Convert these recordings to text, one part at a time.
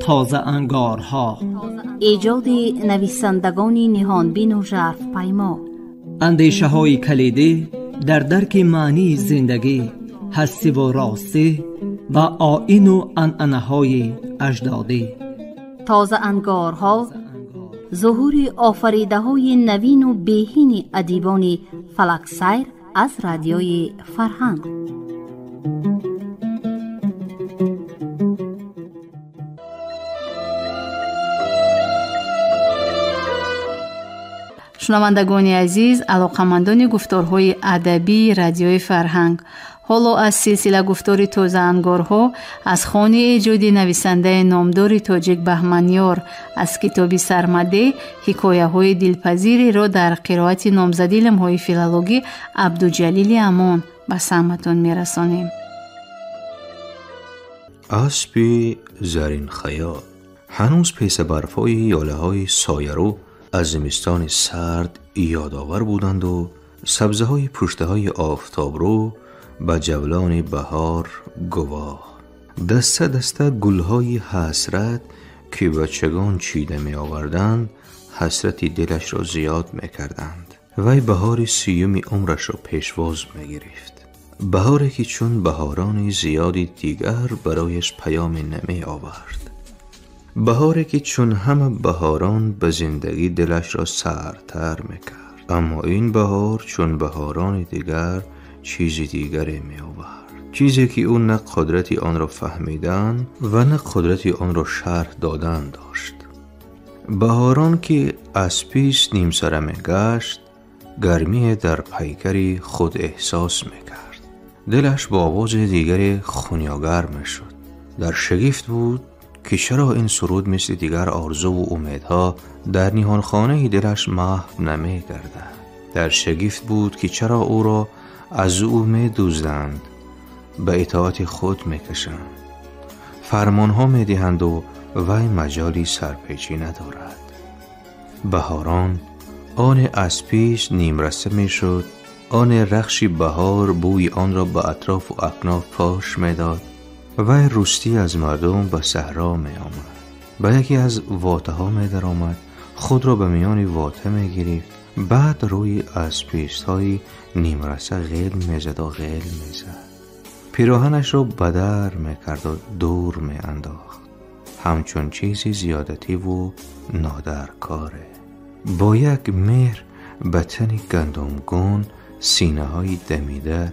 تازه انگارها، ایجاد نویسندگان نهانبین و ژرف پیما، اندیشه های کلیدی در درک معنی زندگی، هستی و راستی و آیین و عنعنه های اجدادی. تازه انگارها، ظهور آفریده های نوین و بهین ادیبان فلک سیر از رادیوی فرهنگ. شنوندگان عزیز، علاقمندان گفتارهای ادبی رادیوی فرهنگ، حالا از سلسله گفتار تازه انگارها از خوان ایجادی نویسنده نامدار تاجیک بهمنیار از کتاب سرمده حکایه های دلپذیری را در قرائت نامزد علم‌های فیلولوژی عبدالجلیل امان به سمعتان میرسانیم. اسبی زرین خیال. هنوز پیس برفای یاله های سایرو از زمستان سرد یادآور بودند و سبزه های پشته های آفتاب رو به جولان بهار گواه. دسته دسته گل های حسرت که بچگان چیده می آوردند حسرتی دلش را زیاد می کردند. وی بهار سیوم عمرش را پیشواز می گرفت. بهاری که چون بهاران زیادی دیگر برایش پیام نمی آورد. بهاری که چون همه بهاران به زندگی دلش را سردتر می کرد. اما این بهار چون بهاران دیگر چیزی دیگری می آورد. چیزی که او نه قدرتی آن را فهمیدن و نه قدرتی آن را شرح دادن داشت. بهاران که از پیش نیم سره می گشت، گرمی در پیکری خود احساس می کرد. دلش با آواز دیگری خونیاگر می شد. در شگفت بود که چرا این سرود مثل دیگر آرزو و امیدها در نهانخانه دلش محو نمی گردد. در شگفت بود که چرا او را از او می دوزدند، به اطاعت خود می کشند، فرمانها می دهند و وی مجالی سرپیچی ندارد. بهاران آن از پیش نیم رسته می شد، آن رخشی بهار بوی آن را به اطراف و اکناف پاش می داد. وی رستی از مردم به صحرا می آمد. به یکی از واته ها می در آمد، خود را به میان واته می گرفت. بعد روی از پیست های نیم رسته غیل می زد و غیل می زد. پیراهنش را بدر می کرد و دور می انداخت، همچون چیزی زیادتی و نادر کاره. با یک مهر به تنی گندمگون، سینه های دمیده،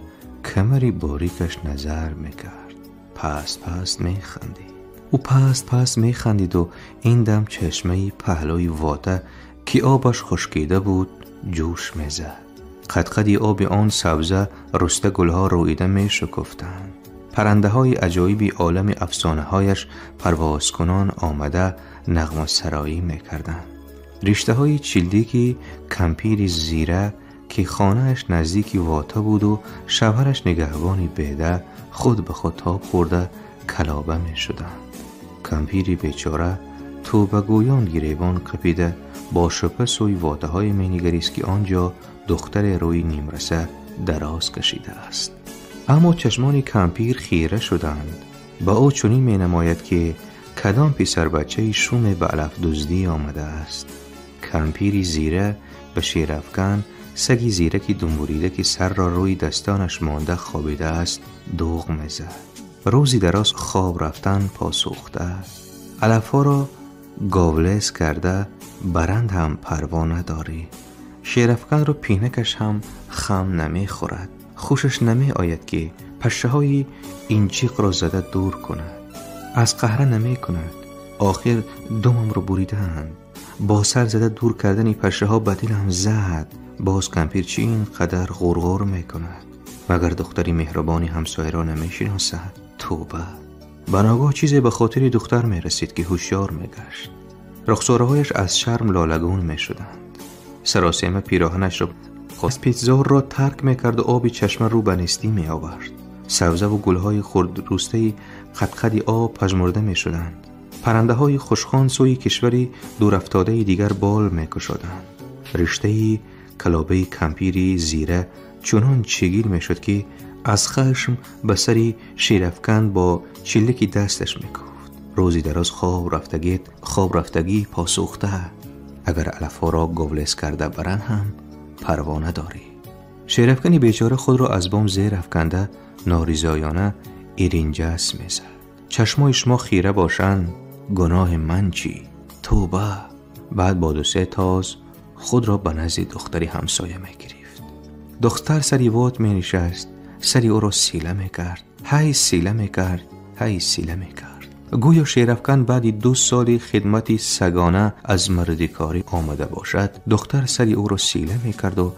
کمری باریکش نظر می کرد. پست پست می خندید. او پست پست می خندید و این دم چشمه پهلوی واته که آبش خشکیده بود جوش می زد. قدقدی آب آن سبزه رسته گلها رویده می شکفتند. پرنده های عجایبی عالم افسانه هایش پرواز کنان آمده نغمه سرایی می کردند. رشته های چیلدیکی کمپیر زیره که خانهش نزدیکی واته بود و شوهرش نگهبانی بیده خود به خود تاب خورده کلابه می شدند. کمپیری بیچاره توبه گویان گریبان قپیده با شبه سوی واته های می نگریست که آنجا دختر روی نیمرسه دراز کشیده است. اما چشمان کمپیر خیره شدند. با او چنین می نماید که کدام پسر بچه شوم به علف دزدی آمده است. کمپیری زیره به شیرافکن، سگی زیرکی دنبوریده که سر را روی دستانش مانده خوابیده است دوغ میزد. روزی دراز خواب رفتن پاسوخته، علفها را گاولس کرده، برند هم پروا نداری. شیرافکن را پینکش هم خم نمی خورد. خوشش نمی آید که پشه های اینچیق را زده دور کند. از قهره نمی کند. آخر دومم را بریدند. با سر زده دور کردن پشه ها بدل هم زد. باز کمپیر چی این قدر غرغر می کند؟ مگر دختری مهربانی همسایه را نمی شناسد؟ توبه. بناگاه چیزی به خاطر دختر می رسید که هوشیار می گشت. رخسارهایش از شرم لالگون می شدند. سراسیمه پیراهنش را خواست پیتزار را ترک می کرد و آبی چشمه رو به نیستی می آورد. سبزه و گلهای خرد روسته قدقدی آب پژمرده می شدند. پرنده های خوشخوان سوی کشوری دور افتاده دیگر بال می کشادند. رشته کلابه کمپیری زیره چنان چگیل می شد که از خشم به سری شیرافکن با چلکی دستش میگفت: روزی دراز خواب رفتگی پاسوخته، اگر علفها را گولیس کرده برن هم پروا نداری. شیرافکنی بیچاره خود را از بام زیر افکنده ناریزایانه ایرینجس میزد: چشمای شما خیره باشن، گناه من چی؟ توبه. بعد با 2-3 تاز خود را به نزد دختری همسایه میگرفت. دختر سری وات می نشست، سری او را سیله میکرد، هی سیله میکرد. گویا شیرافکن بعد 2 سال خدمتی سگانه از مردکاری آمده باشد. دختر سری او را سیله میکرد و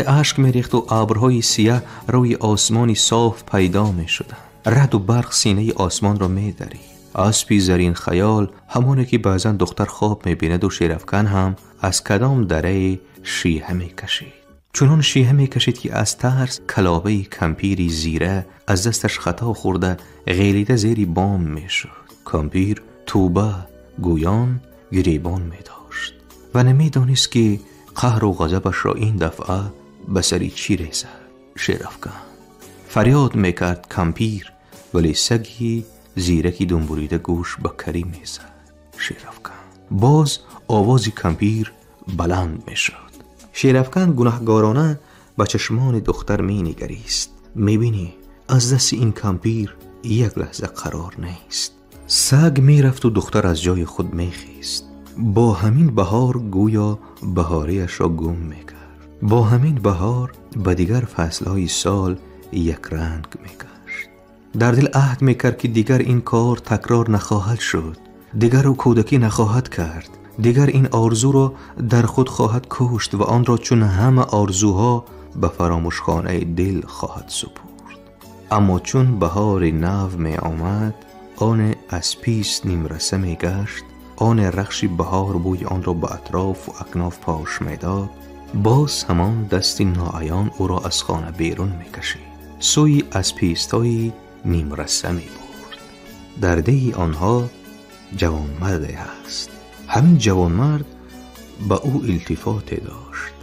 اشک میریخت و ابرهای سیاه روی آسمانی صاف پیدا میشدند. رعد و برق سینه آسمان را میدرید. اسبی زرین خیال، همانی که بعضا دختر خواب میبیند و شیرافکن هم از کدام دره شیهه میکشید. چنان شیهه میکشید که از ترس کلابه کمپیری زیره از دستش خطا خورده غیلیده زیری بام میشد. کمپیر توبه گویان گریبان میداشت و نمیدانست که قهر و غضبش را این دفعه به سری چی ریزد. شیرافکن فریاد میکرد کمپیر، ولی سگی زیرکی دنبوریده گوش به کری میزد. شیرافکن باز آواز کمپیر بلند میشد. شیرافکن گناهگارانه به چشمان دختر می نگریست. میبینی از دست این کمپیر یک لحظه قرار نیست. سگ میرفت و دختر از جای خود میخیست. با همین بهار گویا بهاریش را گم میکرد. با همین بهار به دیگر فصلهای سال یک رنگ میکشت. در دل عهد میکرد که دیگر این کار تکرار نخواهد شد، دیگر او کودکی نخواهد کرد، دیگر این آرزو را در خود خواهد کشت و آن را چون همه آرزوها به فراموشخانه دل خواهد سپرد. اما چون بهار نو می آمد، آن اسپیس نیمرسه می گشت، آن رخشی بهار بوی آن را به اطراف و اکناف پاش می داد، باز همان دستی ناعیان او را از خانه بیرون می کشید، سوی اسپیستایی نیمرسه می برد. در ده آنها جوانمردی هست. همین جوانمرد به او التفات داشت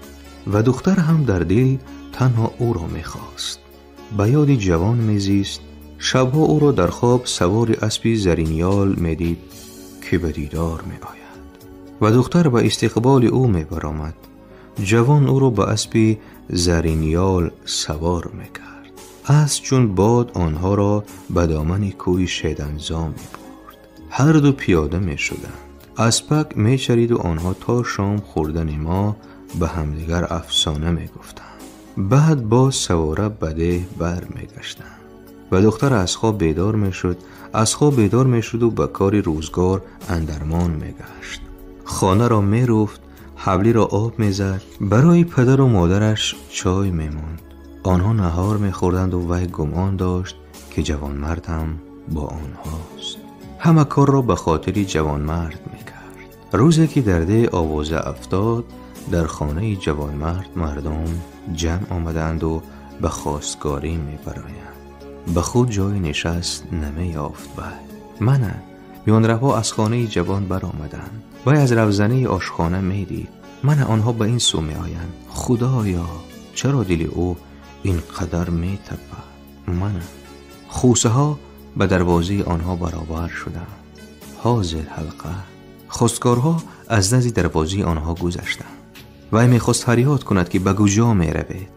و دختر هم در دل تنها او را می خواست. به یاد جوان می زیست. شبها او را در خواب سوار اسبی زرینیال می دید که به دیدار می آید و دختر به استقبال او می برآمد. جوان او را به اسبی زرینیال سوار می کرد. اسب چون باد آنها را به دامن کوی شیدنزا می برد. هر دو پیاده می شدند. اسپک می چرید و آنها تا شام خوردن ما به همدیگر افسانه می گفتند. بعد با سواره بده بر می گشتند و دختر از خواب بیدار می شد و به کار روزگار اندرمان می گشت. خانه را می رفت، حبلی را آب می زد، برای پدر و مادرش چای می موند. آنها نهار می خوردند و وی گمان داشت که جوانمرد هم با آنهاست. همه کار را به خاطر جوانمرد می کرد. روزی که در ده آوازه افتاد، در خانه جوانمرد مردم جمع آمدند و به خواستگاری می برایند. به خود جای نشست نمی یافت. من میانرها از خانه جوان بر آمدند. وی از روزنه آشخانه می دید. آنها به این سو می آیند. خدایا چرا دل او اینقدر می تپد؟ خوسه ها به دروازه آنها برابر شدند. حاضر حلقه خواستگارها از نزد دروازه آنها گذشتند. وی میخواست فریاد کند که به کجا می روید؟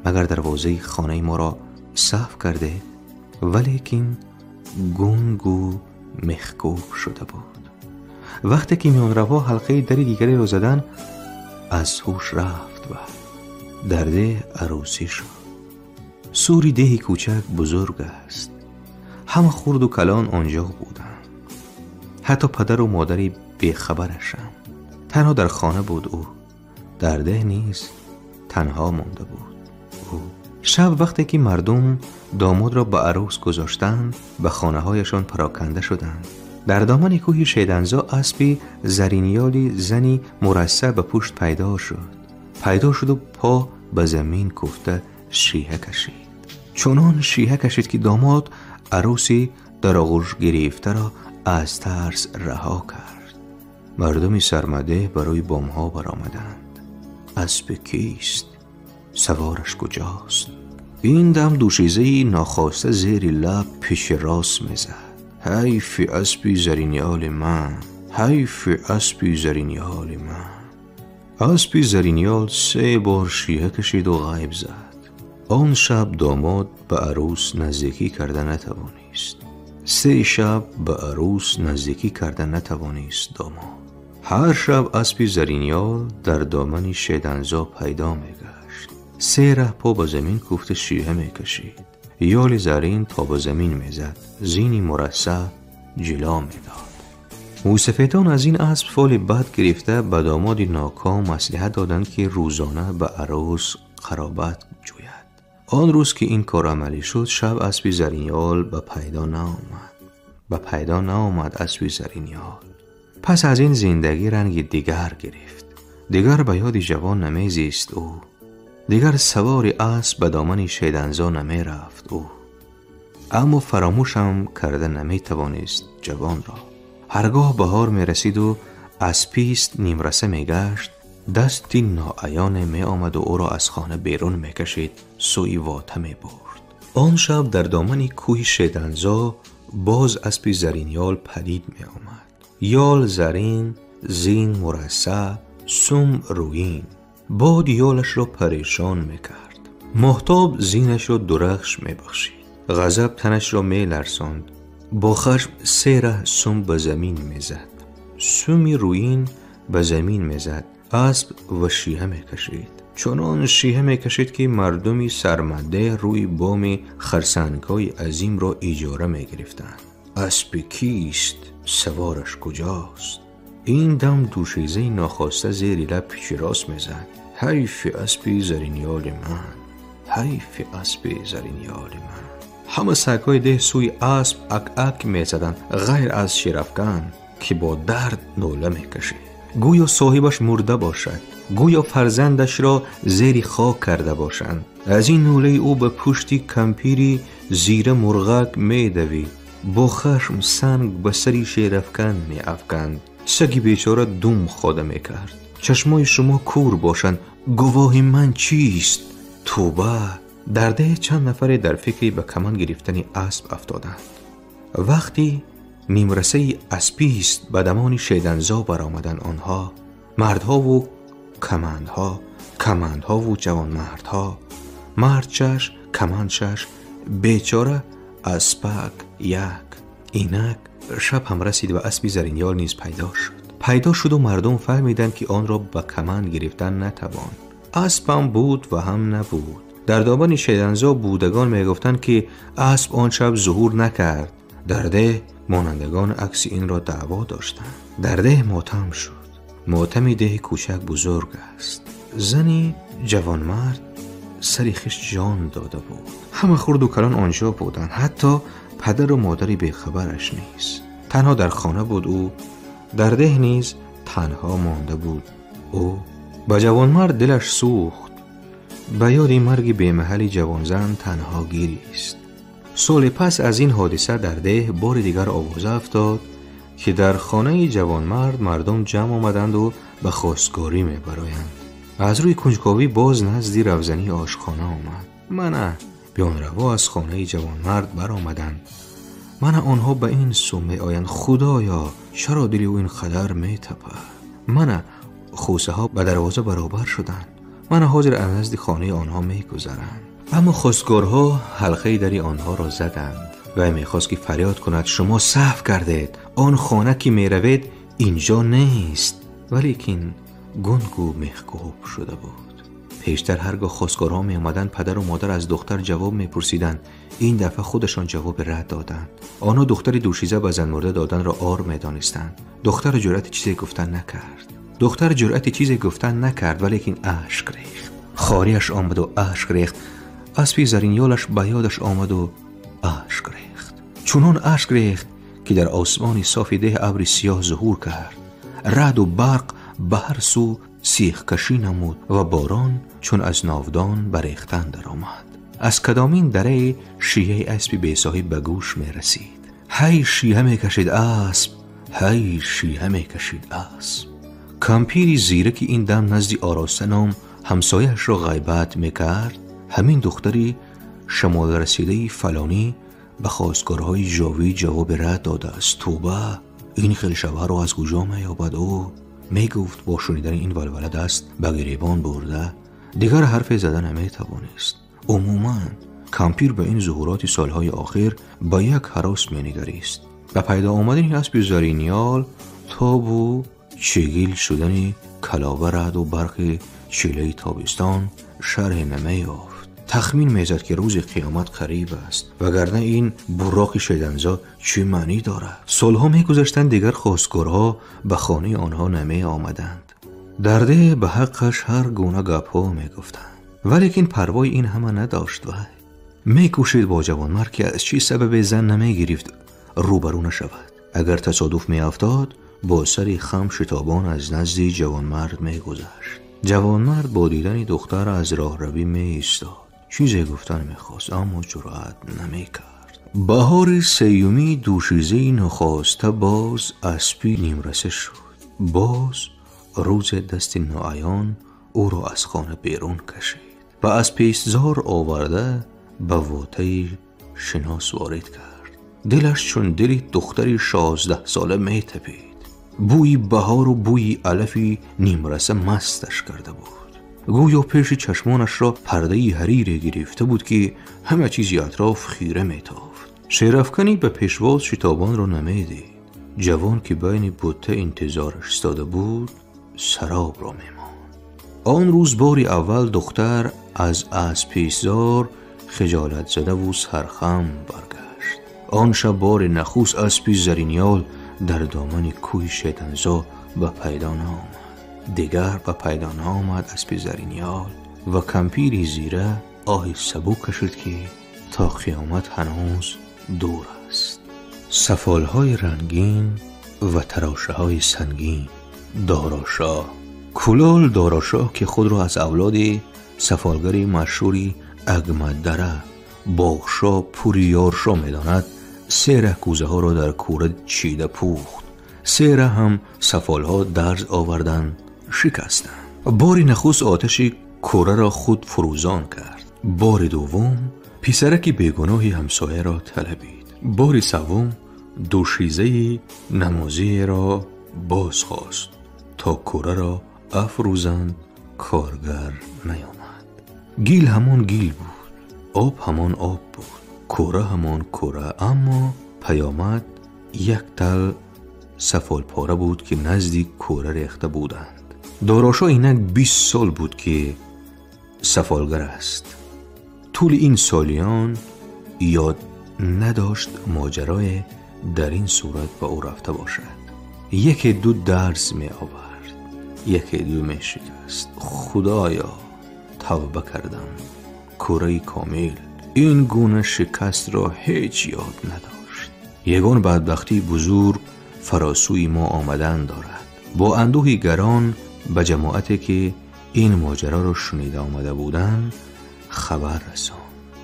مگر دروازه خانه ما را صاف کرده؟ ولیکن گنگ و مخکوب شده بود. وقتی که میانروا حلقه در دیگری را زدن، از هوش رفت و در ده عروسی شد. سوری ده کوچک بزرگ است. همه خرد و کلان آنجا بودند. حتی پدر و مادری بیخبرشم. تنها در خانه بود او. در ده نیز تنها مانده بود او. شب وقتی که مردم داماد را به عروس گذاشتند، به خانه هایشان پراکنده شدند. در دامن کوه شیدنزا اسبی زرینیالی زنی مرصع به پشت پیدا شد و پا به زمین کوفته شیهه کشید. چنان شیهه کشید که داماد عروسی در آغوش گرفته را از ترس رها کرد. مردمی سرمده برای بامها برآمدند. اسب کیست؟ سوارش کجاست؟ این دم دوشیزه‌ای ناخواسته زیر لب پیش راست میزد. حیف اسبی زرینیال من، حیف اسبی زرینیال من. اسبی زرینیال 3 بار شیهه کشید و غیب زد. آن شب داماد به عروس نزدیکی کرده نتوانست. 3 شب به عروس نزدیکی کرده نتوانست داماد. هر شب اسبی زرینیال در دامن شیدنزا پیدا میگشت. 3 ره پا به زمین کوفته شیهه میکشید. یال زرین تا به زمین میزد. زینی مرصع جلا میداد. موسفیدان از این اسب فال بد گرفته به داماد ناکام مصلحت دادند که روزانه به عروس قرابت جوید. آن روز که این کار عملی شد، شب اسبی زرینیال به پیدا نآمد اسبی زرینیال. پس از این زندگی رنگ دیگر گرفت. دیگر به یاد جوان نمیزیست او. دیگر سوار اسب به دامن شیدنزا نمی رفت او. اما فراموشم کرده نمی توانست جوان را. هرگاه بهار می رسید و اسبیست نیمرسه می گشت، دستی ناعیان می آمد و او را از خانه بیرون می کشید، سوی واته می برد. آن شب در دامن کوه شیدنزا باز اسبی زرینیال پدید می آمد. یال زرین، زین مرصع، سم رویین. باد یالش را پریشان می کرد. ماهتاب زینش را درخش می بخشید. غضب تنش را می لرزاند. با خشم 3 ره سم به زمین می زد. سمی رویین به زمین می زد. اسب و شیهه می کشید. چنان شیهه می کشید که مردمی سرمده روی بام خرسنگ‌های عظیم را اجاره می گرفتند. اسب کیست؟ سوارش کجاست؟ این دم دوشیزه ناخواسته زیر لب پیش راست می زد. حیف اسبی زرینیال من، حیف اسبی زرینیال من. همه سگ‌های ده سوی اسب اک اک می زدند، غیر از شیرافکن که با درد نوله می کشید. گویا صاحبش مرده باشد، گویا فرزندش را زیر خاک کرده باشند. از این نوله او به پشتی کمپیری زیر مرغک می دوید. با خشم سنگ به سری شیرافکن می افکند. سگی بیچاره دوم خاده می کرد. چشمای شما کور باشند، گواه من چیست؟ توبه. در ده چند نفر در فکری به کمان گرفتن اسب افتادند. وقتی نیمرسه اسبیست به دمان شیدنزا برآمدند آنها، مردها و کمندها و جوان مردها، مرد شش، کمند شش، بیچاره اسبک یک. اینک شب هم رسید و اسبی زرینیال نیز پیدا شد و مردم فهمیدند که آن را به کمند گرفتن نتوان. اسب هم بود و هم نبود. در دامن شیدنزا بودگان میگفتند که اسب آن شب ظهور نکرد. در ده مانندگان عکس این را دعوا داشتند. در ده ماتم شد. ماتم ده کوچک بزرگ است. زنی جوانمرد سری خویش جان داده بود. همه خرد و کلان آنجا بودند. حتی پدر و مادری بیخبرش نیست. تنها در خانه بود او. در ده نیز تنها مانده بود او. با جوانمرد دلش سوخت. به یاد مرگ بی‌محل جوانزن تنها گریست. سال پس از این حادثه در ده بار دیگر آوازه افتاد که در خانه جوانمرد مردم جمع آمدند و به خواستگاری می‌برایند. از روی کنجکاوی باز نزدی رفزنی آشخانه آمد. منه بیانروا از خانه جوانمرد برآمدند. من آنها به این سو می‌آیند خدایا چرا دلی او این قدر می‌تپد. من خوسه ها به دروازه برابر شدند. من حاضر از نزد خانه آنها می‌گذرم. اما خواستگارها حلقه دری آنها را زدند و می‌خواست که فریاد کند شما سهو کردید، آن خانه که می‌روید اینجا نیست. ولیکن گنگو محکوب شده بود. پیشتر هرگاه خواستگارها می آمدند پدر و مادر از دختر جواب می پرسیدند. این دفعه خودشان جواب رد دادند. آنها دختر دوشیزه به زن مرده دادن را عار می دانستند. دختر جرأت چیزی گفتن نکرد ولیکن اشک ریخت. خاریش آمد و اشک ریخت. اسبی زرینیالش به یادش آمد و اشک ریخت. چنان اشک ریخت که در آسمان صاف ده ابری سیاه ظهور کرد. رعد و برق به هر سو سیخ کشی نمود و باران چون از ناودان بریختن در آمد. از کدامین دره شیهه اسبی بی‌صاحب به گوش می رسید. هی شیهه می کشید اسب، هی شیهه می کشید اسب. کمپیری زیره که این دم نزدی آراسته نام همسایش را غیبت می کرد، همین دختری شمال رسیده فلانی به خواستگارهای جاوی جواب رد داده است. توبه، این خیلی شبه رو از کجا میابد؟ او میگفت با شنیدن این ولوله دست به گریبان برده دیگر حرف زدن نمیتوانست. عموما کمپیر به این ظهورات سالهای آخر با یک هراس مینگریست. به پیدا آمدن اسب زرینیال تاب و چگیل شدن کلاوه رد و برخ چیله تابستان شرح نمیافت. تخمین میزد که روز قیامت قریب است، وگرنه این براق شیطنزا چه معنی دارد؟ سالها میگذشتند دیگر خواستگارها به خانه آنها نمی آمدند. درده به حقش هر گونه گپ‌ها میگفتند، ولیکن پروای این همه نداشت. و میکوشید با جوانمرد که از چی سبب زن نمیگرفت روبرو نشود. اگر تصادف میافتاد با سری خم شتابان از نزد جوانمرد میگذشت. جوانمرد با دیدن دختر از راه روی می ایستاد. چیزی گفتن میخواست اما جرأت نمیکرد. بهار سیومی دوشیزه نخواسته باز اسبی نیمرسه شد. باز روز دست ناعیان او را از خانه بیرون کشید و از پیستزار آورده به واطه شناس وارد کرد. دلش چون دل دختری 16 ساله می تپید. بوی بهار و بوی علفی نیمرسه مستش کرده بود. گویا پیش چشمانش را پرده حریر گرفته بود که همه چیزی اطراف خیره میتافت. شیرافکنی به پیشواز شتابان را نمیدید. جوان که بین بوته انتظارش استاده بود سراب را میماند. آن روز باری اول دختر از پیشزار خجالت زده و سرخم برگشت. آن شب بار نخست اسبی زرینیال در دامن کوی شیطنزا به پیدا نآمد. دیگر به پیدا نآمد اسب زرینیال و کمپیری زیره آهی سبو کشید که تا قیامت هنوز دور است. سفالهای رنگین و تراشه های سنگین. داراشاه کلال داراشاه که خود را از اولاد سفالگری مشهوری اگمددره باغشا پوریارشا میداند، 3 کوزه ها را در کوره چیده پوخت. 3 هم سفالها درز آوردن شکستند. باری نخست آتش کوره را خود فروزان کرد. بار دوم پسرکی بیگناهی همسایه را طلبید. بار سوم دوشیزه نمازی را باز خواست تا کوره را افروزند. کارگر نیامد. گیل همان گیل بود، آب همان آب بود، کوره همان کوره، اما پیامد یک تل سفال پاره بود که نزدیک کوره ریخته بودند. داراشا اینک 20 سال بود که سفالگر است. طول این سالیان یاد نداشت ماجرای در این صورت به او رفته باشد. 1-2 درس می آورد، 1-2 می شکست. خدایا توبه کردم. کوره کامل این گونه شکست را هیچ یاد نداشت. یگان بدبختی بزرگ فراسوی ما آمدن دارد. با اندوهی گران به جماعتی که این ماجرا را شنیده آمده بودند خبر رساند.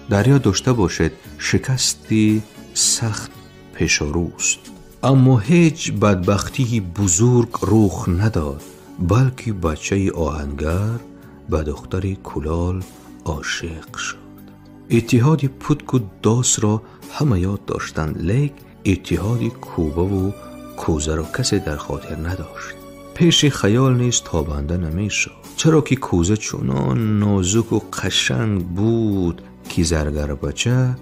در یاد داشته باشد شکستی سخت پیشاروست، اما هیچ بدبختی بزرگ رخ نداد، بلکه بچه آهنگر به دختر کلال عاشق شد. اتحاد پتک و داس را همه یاد داشتند، لیک اتحاد کوبه و کوزه را کسی در خاطر نداشت. پیش خیال نیز تابنده نمی شد، چرا که کوزه چونان نازک و قشنگ بود که زرگر بچه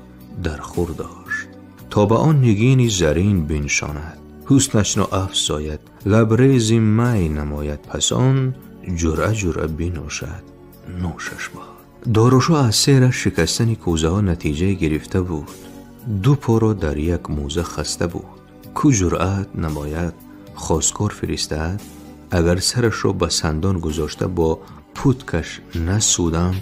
در خور داشت تا به آن نگینی زرین بنشاند، حسنش را افزاید، لبریز می نماید، پس آن جرعه بنوشد نوشش باد. داراشا از سیر شکستن کوزه ها نتیجه گرفته بود. 2 پا را در یک موزه خسته بود. کو جرأت نماید خواستگار فرستد؟ اگر سرش را به سندان گذاشته با پتکش نسودم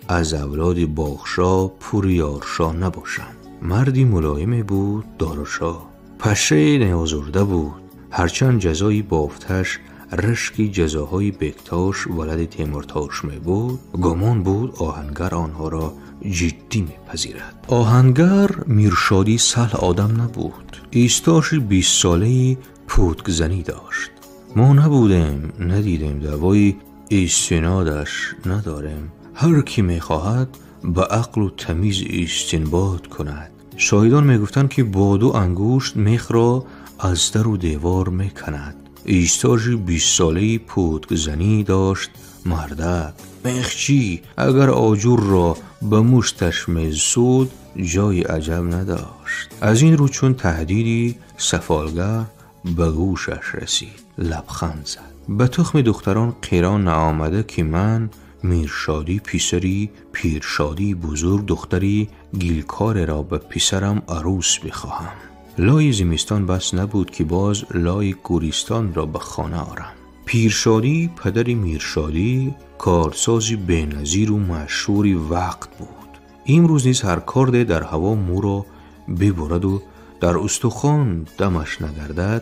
از اولاد باغشا پوریارشا نباشم. مردی ملایمی بود داراشا، پشه نیازرده بود. هرچند جزایی بافتش رشکی جزاهای بکتاش ولد تیمورتاش می بود، گمان بود آهنگر آنها را جدی می پذیرد. آهنگر میرشادی سهل آدم نبود. ایستاش 20 ساله‌ای پتک زنی داشت. ما نبودیم، ندیدیم، دوای استنادش نداریم. هر کی می خواهد به عقل و تمیز استنباط کند. شاهدان میگفتند که با 2 انگشت میخ را از در و دیوار میکند. استاژ 20 ساله‌ای پتک زنی داشت. مردک میخچی اگر آجور را به مشتش میزد جای عجب نداشت. از این رو چون تهدیدی سفالگه به گوشش رسید، لبخند زد. به تخم دختران قیران نآمده که من میرشادی پسری، پیرشادی بزرگ دختری، گیلکار را به پسرم عروس بخواهم. لای زمستان بس نبود که باز لای گوریستان را به خانه آرم. پیرشادی پدر میرشادی کارسازی بینظیر و مشهوری وقت بود. امروز نیز هر کارده در هوا مو را ببرد و در استخوان دمش نگردد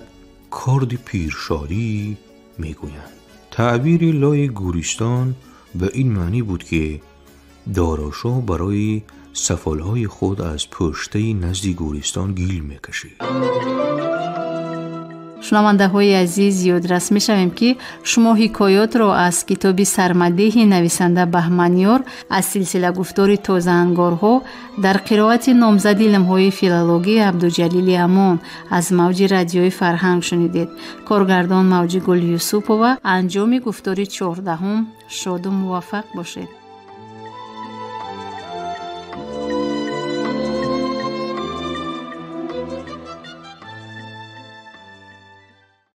کارد پیرشادی میگویند. تعبیر لای گوریستان به این معنی بود که داراشاه برای سفالهای خود از پشته نزد گوریستان گیل میکشید. شنونده‌های عزیز، یادرس می‌شویم که شما حکایات را از کتاب سرمدیح نویسنده بهمنیار از سلسله گفتار تازه انگارها در قرائت نامزد علم‌های فیلولوژی عبدالجلیل امان از موج رادیوی فرهنگ شنیدید. کارگردان موجی گل یوسفова. انجام گفتار 14. شاد و موفق باشید.